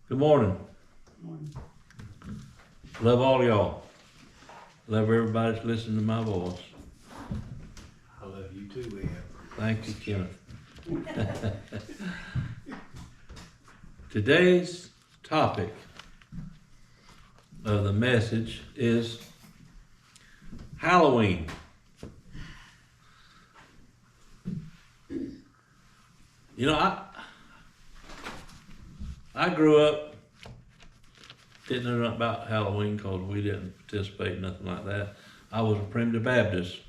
Good morning. Love all y'all. Love everybody that's listening to my voice. I love you too, Ed. Thank you, Kenneth. Today's topic of the message is Halloween. You know, I grew up, didn't know nothing about Halloween because we didn't participate in nothing like that. I was a Primitive Baptist,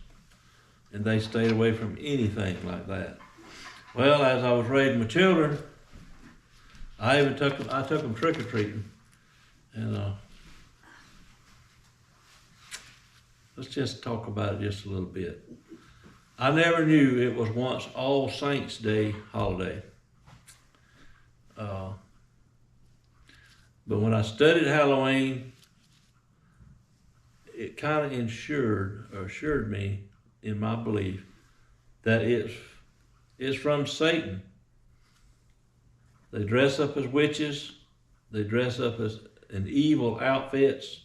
and they stayed away from anything like that. Well, as I was raising my children, I took them trick-or-treating, and let's just talk about it just a little bit. I never knew it was once All Saints Day holiday. But when I studied Halloween, it kind of assured me in my belief that it's from Satan. They dress up as witches. They dress up in evil outfits.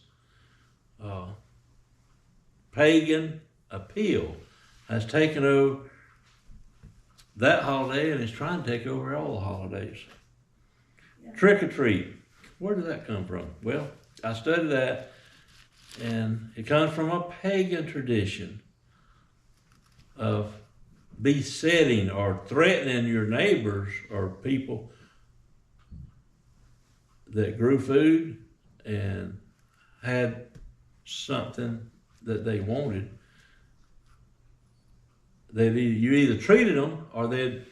Pagan appeal has taken over that holiday and is trying to take over all the holidays. Yeah. Trick or treat. Where did that come from? Well, I studied that, and it comes from a pagan tradition of besetting or threatening your neighbors or people that grew food and had something that they wanted. You either treated them or they'd,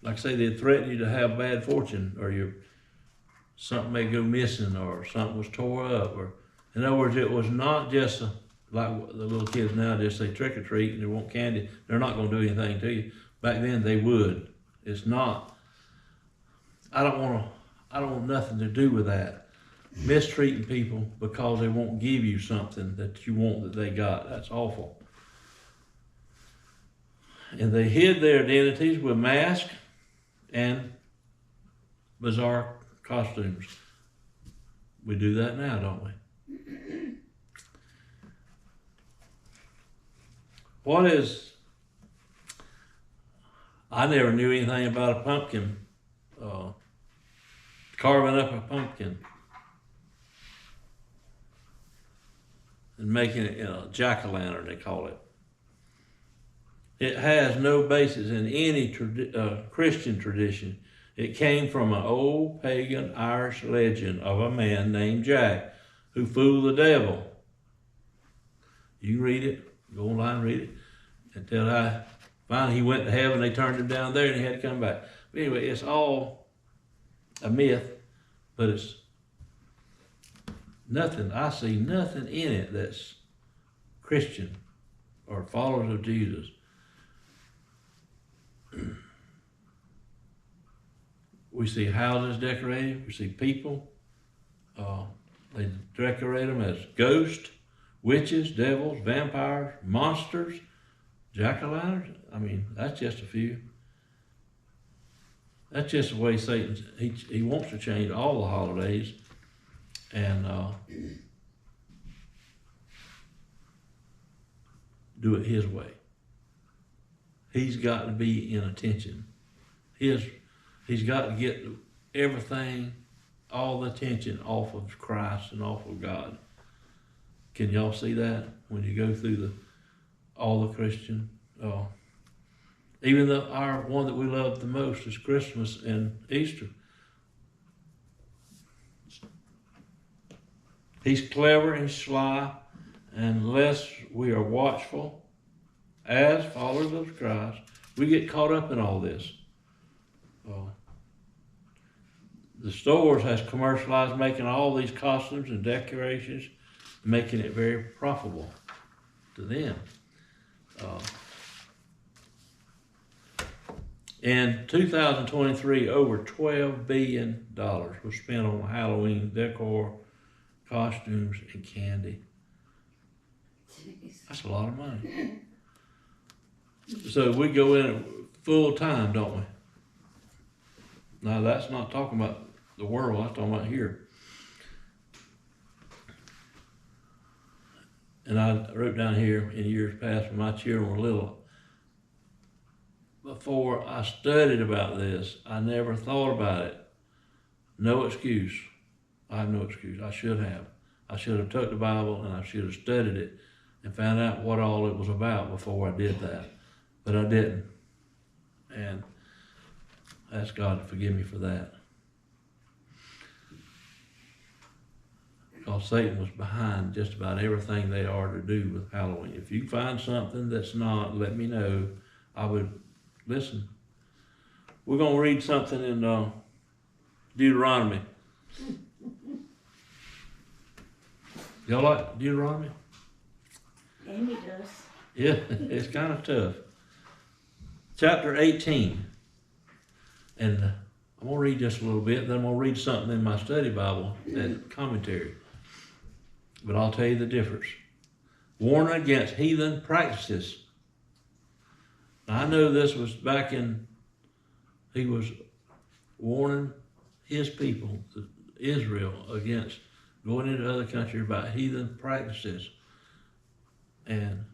like I say, they'd threaten you to have bad fortune, or something may go missing, or something was tore up. Or, in other words, it was not just like the little kids now just say trick or treat and they want candy. They're not going to do anything to you. Back then they would. It's not. I don't want nothing to do with that. Mistreating people because they won't give you something that you want that they got. That's awful. And they hid their identities with masks and bizarre costumes. We do that now, don't we? I never knew anything about a pumpkin, carving up a pumpkin and making it, jack-o'-lantern, they call it. It has no basis in any Christian tradition. It came from an old pagan Irish legend of a man named Jack who fooled the devil. You can read it, go online and read it, until finally he went to heaven, they turned him down there and he had to come back. But anyway, it's all a myth, but it's nothing, I see nothing in it that's Christian or followers of Jesus. We see houses decorated, we see people. They decorate them as ghosts, witches, devils, vampires, monsters, jack-o'-lanterns. I mean, that's just a few. That's just the way Satan, he wants to change all the holidays and do it his way. He's got to be in attention. He's got to get everything, all the attention off of Christ and off of God. Can y'all see that when you go through all the Christian? Even our one that we love the most is Christmas and Easter. He's clever and sly, and unless we are watchful as followers of Christ, we get caught up in all this. The stores has commercialized making all these costumes and decorations, making it very profitable to them. In 2023, over $12 billion was spent on Halloween decor, costumes, and candy. That's a lot of money. So we go in full time, don't we? Now that's not talking about the world, that's talking about here. And I wrote down here in years past when my children were little, before I studied about this, I never thought about it. No excuse. I have no excuse. I should have. I should have took the Bible and I should have studied it and found out what all it was about before I did that. But I didn't. And I ask God to forgive me for that. Because Satan was behind just about everything they are to do with Halloween. If you find something that's not, let me know. I would listen. We're going to read something in Deuteronomy. Y'all like Deuteronomy? Amy does. Yeah, it's kind of tough. Chapter 18. And I'm going to read just a little bit, then I'm going to read something in my study Bible, that commentary. But I'll tell you the difference. Warning against heathen practices. Now, I know this was back in, he was warning his people, Israel, against going into other countries about heathen practices. And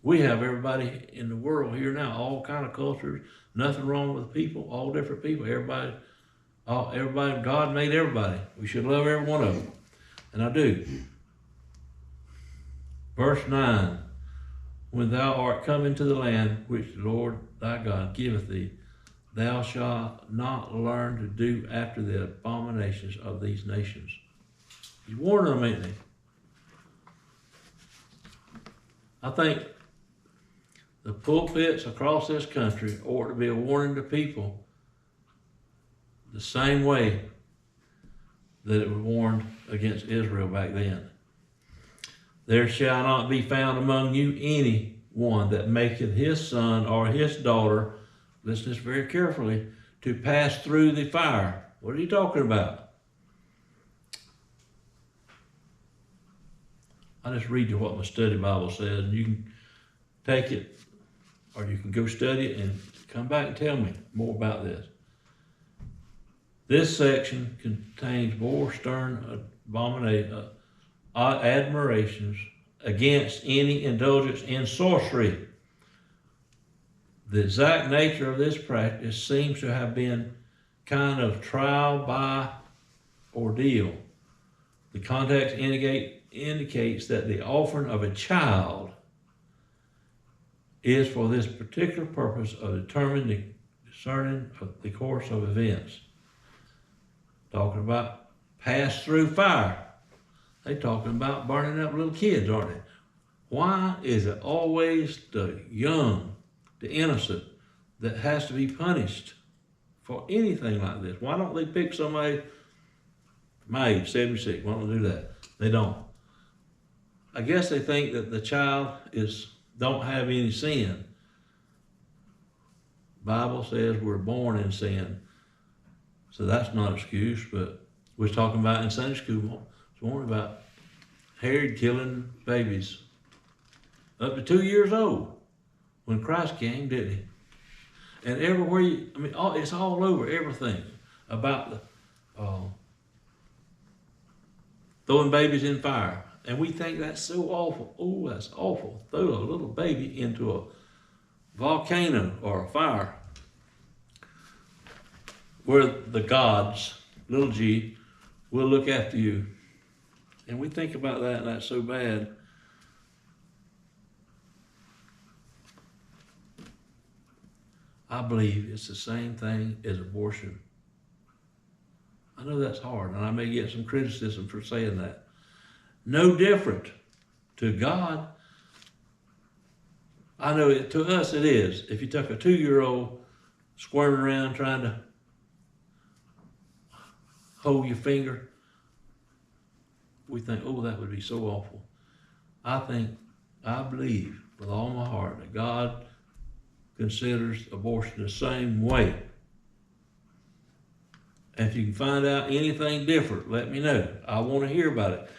we have everybody in the world here now, all kind of cultures, nothing wrong with people, all different people, everybody, God made everybody. We should love every one of them. And I do. Verse 9, when thou art come into the land which the Lord thy God giveth thee, thou shalt not learn to do after the abominations of these nations. He's warning them, ain't he? I think the pulpits across this country ought to be a warning to people the same way that it was warned against Israel back then. There shall not be found among you any one that maketh his son or his daughter, listen to this very carefully, to pass through the fire. What are you talking about? I just read you what my study Bible says, and you can take it, or you can go study it and come back and tell me more about this. This section contains more stern admirations against any indulgence in sorcery. The exact nature of this practice seems to have been kind of trial by ordeal. The context indicates that the offering of a child is for this particular purpose of determining the course of events. Talking about pass through fire. They talking about burning up little kids, aren't they? Why is it always the young, the innocent, that has to be punished for anything like this? Why don't they pick somebody my age, 76? Why don't they do that? They don't. I guess they think that the child don't have any sin. Bible says we're born in sin. So that's not an excuse, but we're talking about in Sunday school this morning about Herod killing babies up to 2 years old when Christ came, didn't he? And everywhere it's all over everything about the throwing babies in fire. And we think that's so awful. Oh, that's awful. Throw a little baby into a volcano or a fire where the gods, little g, will look after you. And we think about that, and that's so bad. I believe it's the same thing as abortion. I know that's hard, and I may get some criticism for saying that. No different to God. I know to us it is. If you took a 2-year-old squirming around trying to hold your finger, we think, oh, that would be so awful. I believe with all my heart that God considers abortion the same way. And if you can find out anything different, let me know. I want to hear about it.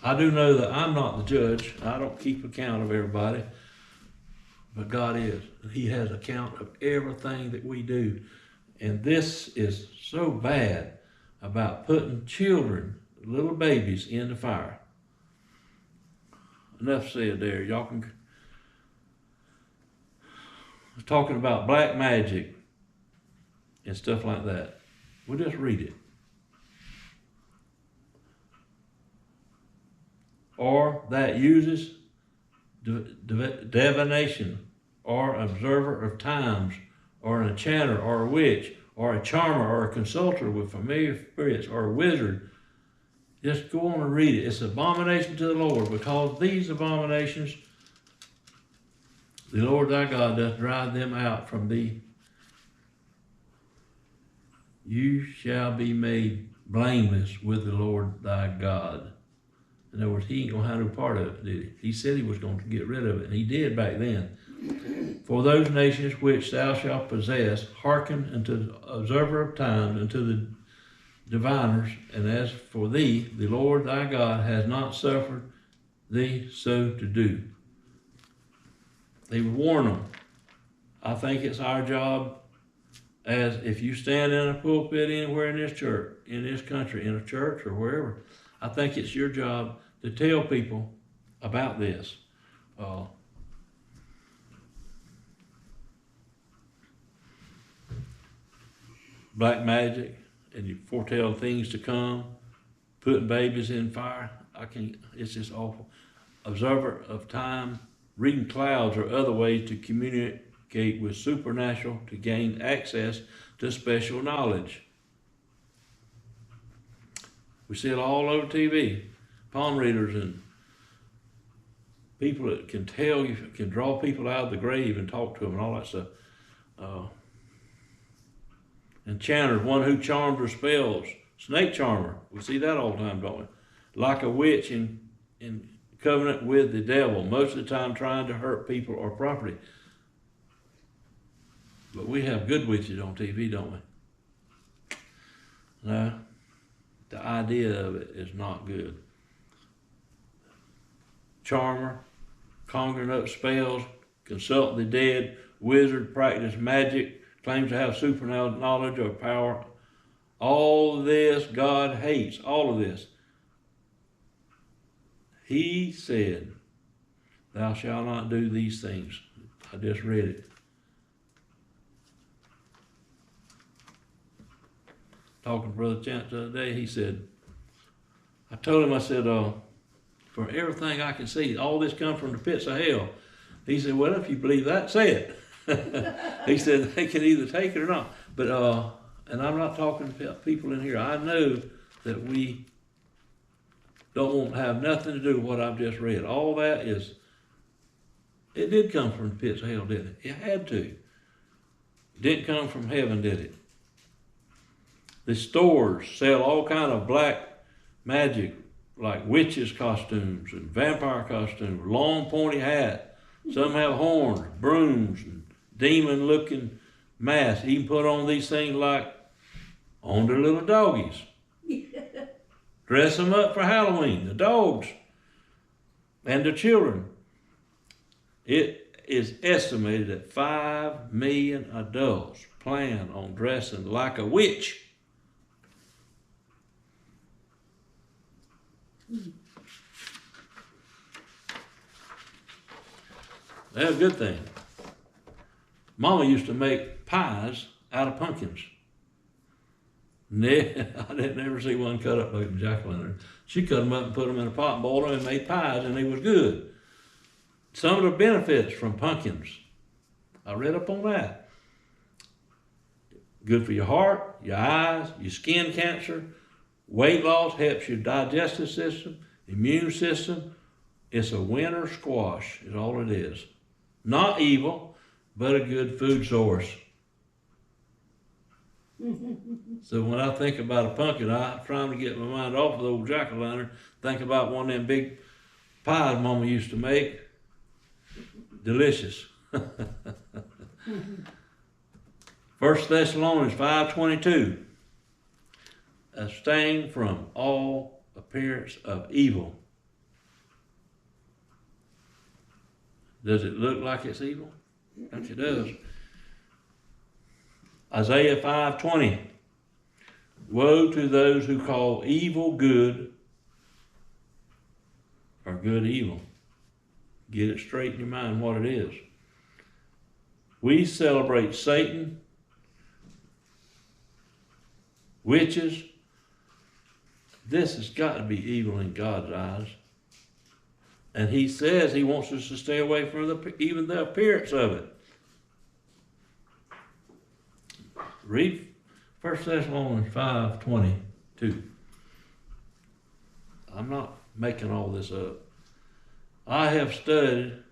I do know that I'm not the judge. I don't keep account of everybody, but God is. He has account of everything that we do. And this is so bad about putting children, little babies, in the fire. Enough said there. Y'all can. Talking about black magic and stuff like that. We'll just read it. Or that uses divination, or observer of times, or an enchanter, or a witch, or a charmer, or a consulter with familiar spirits, or a wizard. Just go on and read it. It's abomination to the Lord, because these abominations the Lord thy God doth drive them out from thee. You shall be made blameless with the Lord thy God. In other words, he ain't gonna have no part of it, did he? He said he was going to get rid of it, and he did back then. For those nations which thou shalt possess, hearken unto the observer of times, unto the diviners, and as for thee, the Lord thy God has not suffered thee so to do. They warn them. I think it's our job, as if you stand in a pulpit anywhere in this church, in this country, in a church or wherever, I think it's your job to tell people about this. Black magic, and you foretell things to come, putting babies in fire. It's just awful. Observer of time, reading clouds or other ways to communicate with supernatural to gain access to special knowledge. We see it all over TV. Palm readers and people that can tell you, can draw people out of the grave and talk to them and all that stuff. Enchanter, one who charms or spells. Snake charmer, we see that all the time, don't we? Like a witch in covenant with the devil, most of the time trying to hurt people or property. But we have good witches on TV, don't we? No, the idea of it is not good. Charmer, conjuring up spells, consult the dead, wizard, practice magic, claims to have supernatural knowledge or power. All this God hates, all of this. He said, thou shalt not do these things. I just read it. Talking to Brother Chance the other day, he said, I told him, I said, for everything I can see, all this comes from the pits of hell. He said, well, if you believe that, say it. He said, they can either take it or not. But, and I'm not talking to people in here. I know that we don't have nothing to do with what I've just read. All that is, it did come from the pits of hell, didn't it? It had to. It didn't come from heaven, did it? The stores sell all kind of black magic, like witches' costumes and vampire costumes, long pointy hat. Some have horns, brooms, and demon-looking masks. Even put on these things like on their little doggies. Dress them up for Halloween, the dogs and the children. It is estimated that 5 million adults plan on dressing like a witch. That's a good thing. Mama used to make pies out of pumpkins. I didn't ever see one cut up like a jack-o'-lantern. She cut them up and put them in a pot and boiled them and made pies, and they was good. Some of the benefits from pumpkins, I read up on that. Good for your heart, your eyes, your skin cancer, weight loss, helps your digestive system, immune system. It's a winter squash is all it is. Not evil, but a good food source. So when I think about a pumpkin, I'm trying to get my mind off of the old jack-o'-lantern, think about one of them big pies Mama used to make. Delicious. 1 Thessalonians 5:22. Abstain from all appearance of evil. Does it look like it's evil? Like it does. Isaiah 5:20. Woe to those who call evil good or good evil. Get it straight in your mind what it is. We celebrate Satan, witches. This has got to be evil in God's eyes. And he says he wants us to stay away from even the appearance of it. Read 1 Thessalonians 5:22. I'm not making all this up. I have studied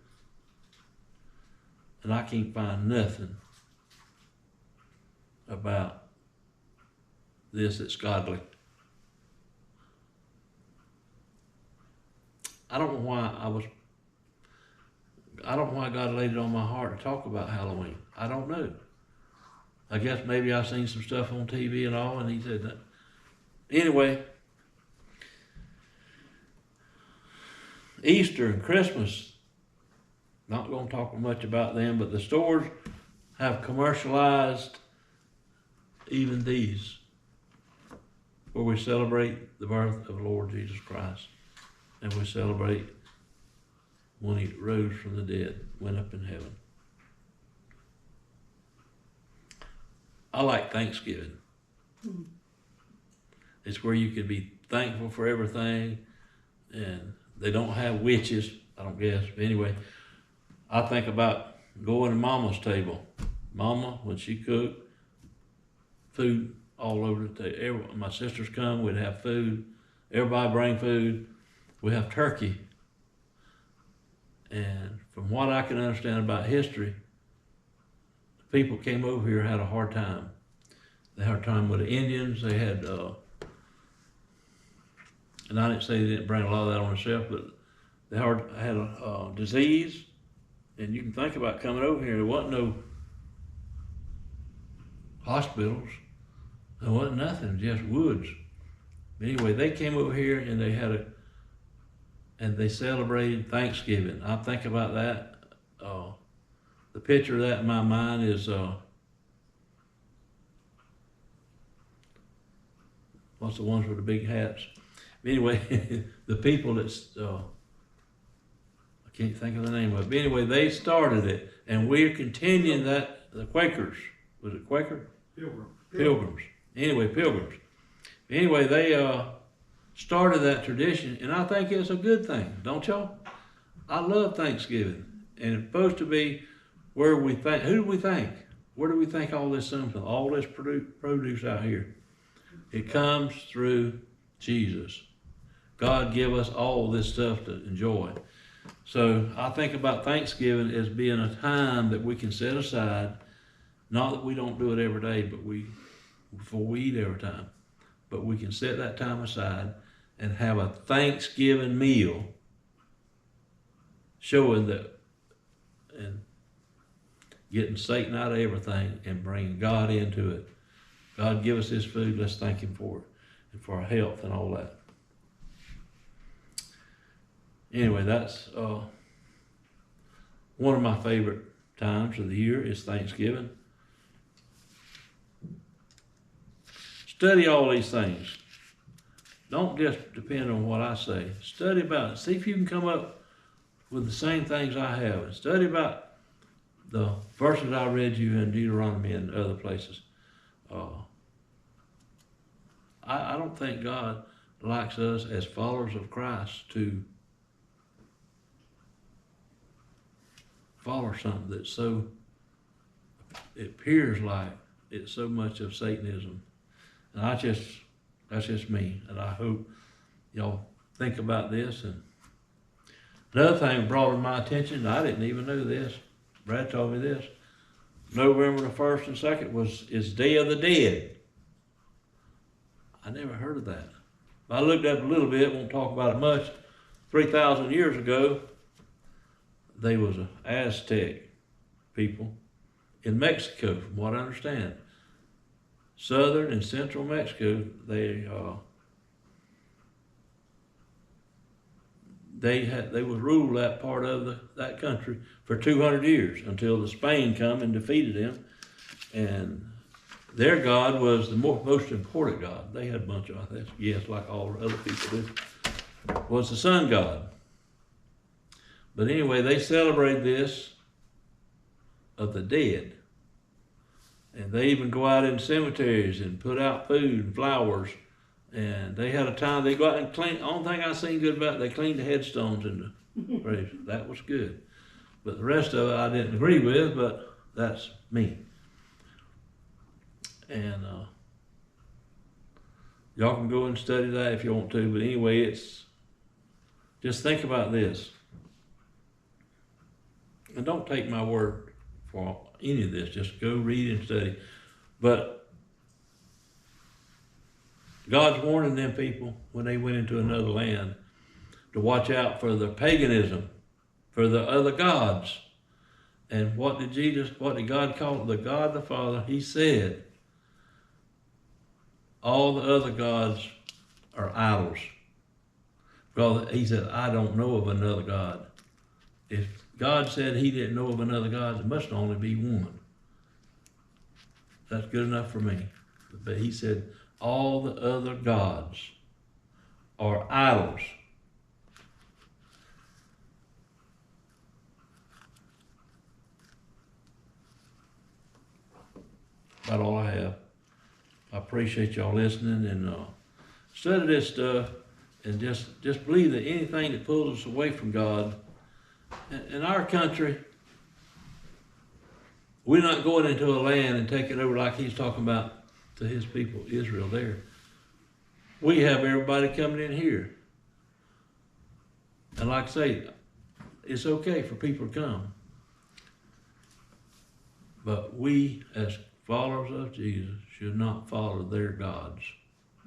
and I can't find nothing about this that's godly. I don't know why God laid it on my heart to talk about Halloween. I don't know. I guess maybe I've seen some stuff on TV and all, and he said that. Anyway, Easter and Christmas, not going to talk much about them, but the stores have commercialized even these, where we celebrate the birth of the Lord Jesus Christ. And we celebrate when he rose from the dead, went up in heaven. I like Thanksgiving. It's where you can be thankful for everything, and they don't have witches, I don't guess. But anyway, I think about going to Mama's table. Mama, when she cooked, food all over the table. My sisters come, we'd have food. Everybody bring food. We have turkey. And from what I can understand about history, people came over here had a hard time. They had a time with the Indians. They had, and I didn't say they didn't bring a lot of that on themselves, but they had a disease. And you can think about coming over here. There wasn't no hospitals. There wasn't nothing, just woods. But anyway, they came over here and they celebrated Thanksgiving. I think about that. The picture of that in my mind is what's the ones with the big hats? Anyway, the people that's I can't think of the name of it. But anyway, they started it, and we're continuing that. The Quakers, was it Quaker? Pilgrims. Anyway, Pilgrims. Anyway, they started that tradition, and I think it's a good thing, don't y'all? I love Thanksgiving, and it's supposed to be where we think. Who do we think? Where do we think all this comes from? All this produce out here. It comes through Jesus. God give us all this stuff to enjoy. So I think about Thanksgiving as being a time that we can set aside. Not that we don't do it every day, but before we eat every time. But we can set that time aside and have a Thanksgiving meal showing that and getting Satan out of everything and bringing God into it. God give us this food, let's thank him for it and for our health and all that. Anyway, that's one of my favorite times of the year is Thanksgiving. Study all these things. Don't just depend on what I say. Study about it. See if you can come up with the same things I have. And study about the verses I read you in Deuteronomy and other places. I don't think God likes us as followers of Christ to follow something that's so, it appears like it's so much of Satanism. And that's just me. And I hope y'all think about this. And another thing brought to my attention, I didn't even know this. Brad told me this. November the 1st and 2nd is Day of the Dead. I never heard of that. I looked up a little bit, won't talk about it much. 3,000 years ago, they was an Aztec people in Mexico, from what I understand. Southern and central Mexico, they was ruled that part of that country for 200 years until the Spain come and defeated them, and their God was the most important God. They had a bunch of, yes, like all the other people did, was the sun god. But anyway, they celebrate this of the dead. And they even go out in cemeteries and put out food and flowers. And they had a time, they go out and clean. The only thing I seen good about it, they cleaned the headstones in the graves. That was good. But the rest of it I didn't agree with, but that's me. And y'all can go and study that if you want to. But anyway, just think about this. And don't take my word for any of this. Just go read and study. But God's warning them people when they went into another land to watch out for the paganism, for the other gods. And what did God call it? The God the Father, he said, all the other gods are idols. Because he said, I don't know of another God. If God said he didn't know of another God, it must only be one. That's good enough for me. But he said, all the other gods are idols. About all I have. I appreciate y'all listening and study this stuff and just believe that anything that pulls us away from God, in our country, we're not going into a land and taking over like he's talking about to his people, Israel there. We have everybody coming in here. And like I say, it's okay for people to come. But we, as followers of Jesus, should not follow their gods.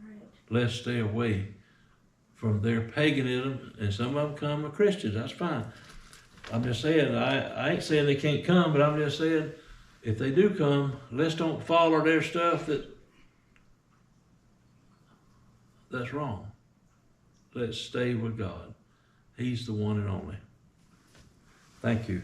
Right. Let's stay away from their paganism, and some of them come as Christians, that's fine. I'm just saying, I ain't saying they can't come, but I'm just saying, if they do come, let's don't follow their stuff that's wrong. Let's stay with God. He's the one and only. Thank you.